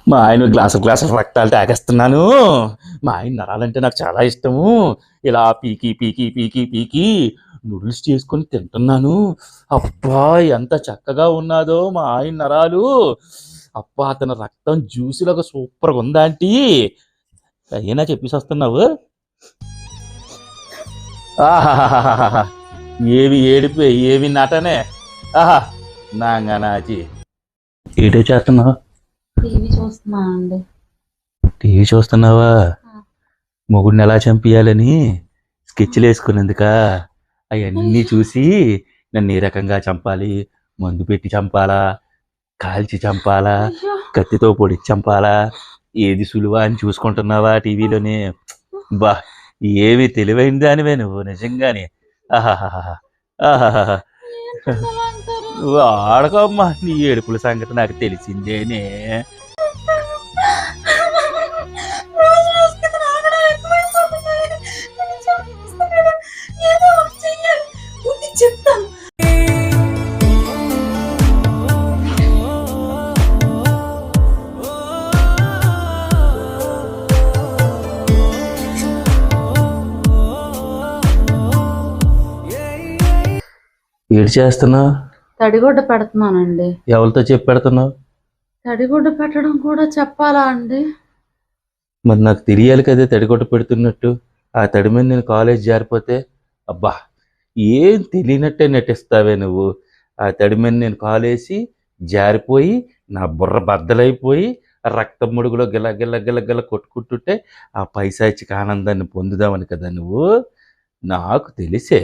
మా ఆయన గ్లాసులు రక్తాలు తాగేస్తున్నాను. మా ఆయన నరాలంటే నాకు చాలా ఇష్టము. ఇలా పీకి పీకి పీకి పీకి నూడిల్స్ చేసుకొని తింటున్నాను. అబ్బా ఎంత చక్కగా ఉన్నాదో మా ఆయన నరాలు. అబ్బా అతని రక్తం జ్యూసులాగా సూపర్గా ఉందా ఆంటీ? అయినా చెప్పేసి వస్తున్నావు. ఆహాహాహాహా ఏవి ఏడిపే ఏవి నటనే. ఆహా నాంగనాచి ఏటో చేస్తున్నావు? టీవీ చూస్తున్నావా? మొగుడిని ఎలా చంపియాలని స్కెచ్లు వేసుకునేందుక? అవన్నీ చూసి నన్ను ఏ రకంగా చంపాలి, మందు పెట్టి చంపాలా, కాల్చి చంపాలా, కత్తితో పొడిచి చంపాలా, ఏది సులువా అని చూసుకుంటున్నావా టీవీలోనే? బా ఏమి తెలివైన దానివే నువ్వు నిజంగానే. ఆహాహాహా ఆహాహా ఆడకమ్మా, నీ ఏడుపుల సంగతి నాకు తెలిసిందేనే. ఏడు చేస్తున్నావు? తడిగుడ్డ పెడుతున్నానండి. ఎవరితో చెప్పి పెడుతున్నావు? తడిగుడ్డ పెట్టడం కూడా చెప్పాలా అండి? మరి నాకు తెలియాలి కదే తడిగుడ్డ పెడుతున్నట్టు. ఆ తడి మీద నేను కాలేజ్ జారిపోతే అబ్బా ఏం తెలియనట్టే నటిస్తావే నువ్వు. ఆ తడి మీద నేను కాలేసి జారిపోయి నా బుర్ర బద్దలైపోయి రక్తం ముడుగులో గిల్ల గిల్ల గిల్ల గిల్ల కొట్టుకుంటుంటే ఆ పైశాచిక ఆనందాన్ని పొందుదామని కదా నువ్వు. నాకు తెలిసే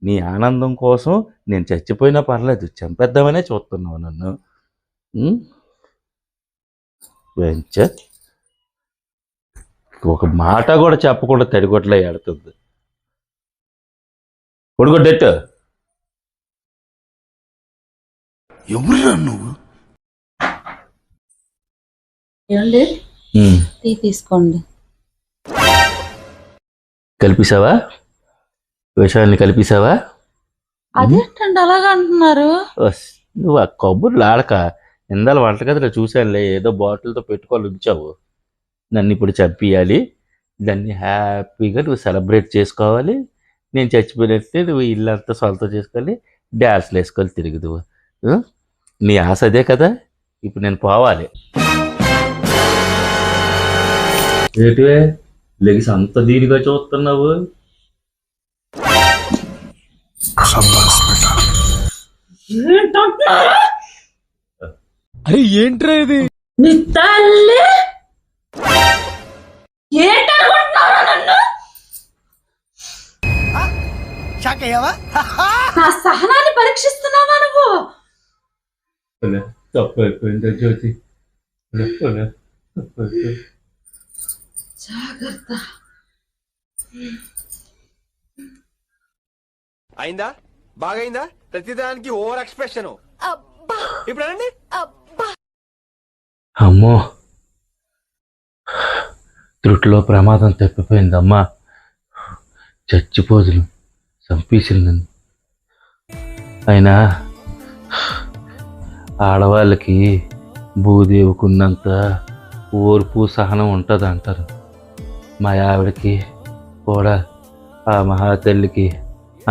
నీ ఆనందం కోసం నేను చచ్చిపోయినా పర్లేదు, చంపేద్దామనే చూస్తున్నావు నన్ను. ఒక మాట కూడా చెప్పకుండా తడిగొట్లా ఏడుతుంది. కొడుకొడ్డెట్టు ఎవరురా నువ్వు? ఏమండి టీ తీసుకోండి. కలిపిసావా? విషయాన్ని కలిపిసావా? అదేంటండి అలాగ అంటున్నారు? నువ్వు ఆ కబుర్లు ఆడక ఇందాల వంటగదిలో చూశానులే, ఏదో బాటిల్తో పెట్టుకోవాలి ఉంచావు. నన్ను ఇప్పుడు చంపియాలి, దాన్ని హ్యాపీగా నువ్వు సెలబ్రేట్ చేసుకోవాలి. నేను చచ్చిపోయినట్టే నువ్వు ఇల్లంతా సొంతం చేసుకోవాలి, డ్యాన్స్లు వేసుకొని తిరుగుదువు. నీ ఆశ అదే కదా. ఇప్పుడు నేను పోవాలి. ఏంటివే లెగిసి అంత దీనిగా చూస్తున్నావు? అరే ఏంట్రా ఇది? నీ తల్లి ఏంటనుకుంటున్నావు నన్ను? నా సహనాన్ని పరీక్షిస్తున్నావా నువ్వు? తప్పైపోయిందా జ్యోతి? జాగ్రత్త. అయిందా? బాగైందా? ప్రతిదానికి ఓవర్ ఎక్స్ప్రెషన్. ఇప్పుడు అనండి. అమ్మో త్రుట్లో ప్రమాదం తప్పిపోయిందమ్మా. చచ్చిపోదులు చంపేసింది నన్ను. అయినా ఆడవాళ్ళకి భూదేవుకున్నంత ఓర్పు సహనం ఉంటుంది అంటారు. మా ఆవిడకి కూడా ఆ మహాతల్లికి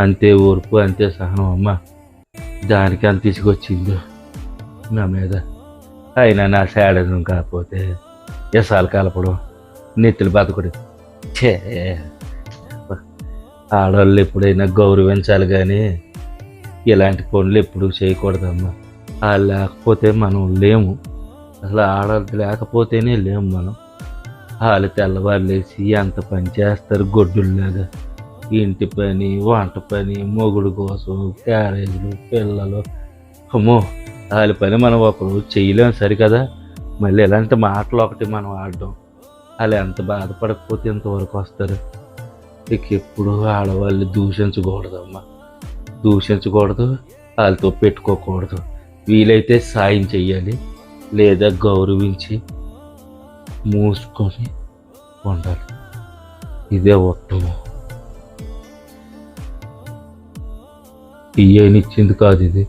అంతే ఓర్పు అంతే సహనం అమ్మ. దానికి అంత తీసుకొచ్చిందో నా మీద. అయినా నా శాడనం కాకపోతే ఎసాలు కలపడం, నెత్తులు బతకడు. ఛే, ఆడవాళ్ళు ఎప్పుడైనా గౌరవించాలి కానీ ఇలాంటి పనులు ఎప్పుడు చేయకూడదమ్మా. వాళ్ళు లేకపోతే మనం లేము. అసలు ఆడవాళ్ళు లేకపోతేనే లేము మనం. వాళ్ళు తెల్లవాళ్ళు వేసి అంత పని చేస్తారు గొడ్డుల్లాగా. ఇంటి పని, వంట పని, మొగుడు కోసం, క్యారేజీలు, పిల్లలు. అమ్మో వాళ్ళ పని మనం ఒకరు చేయలేము సరికదా. మళ్ళీ ఇలాంటి మాటలు ఒకటి మనం ఆడడం. వాళ్ళు ఎంత బాధపడకపోతే ఇంతవరకు వస్తారు. ఇక ఎప్పుడు ఆడవాళ్ళు దూషించకూడదమ్మా, దూషించకూడదు, వాళ్ళతో పెట్టుకోకూడదు. వీలైతే సాయం చెయ్యాలి, లేదా గౌరవించి మూసుకొని ఉండాలి. ఇదే ఉత్తమం. ఇయ్యనిచ్చింది కాదు ఇది.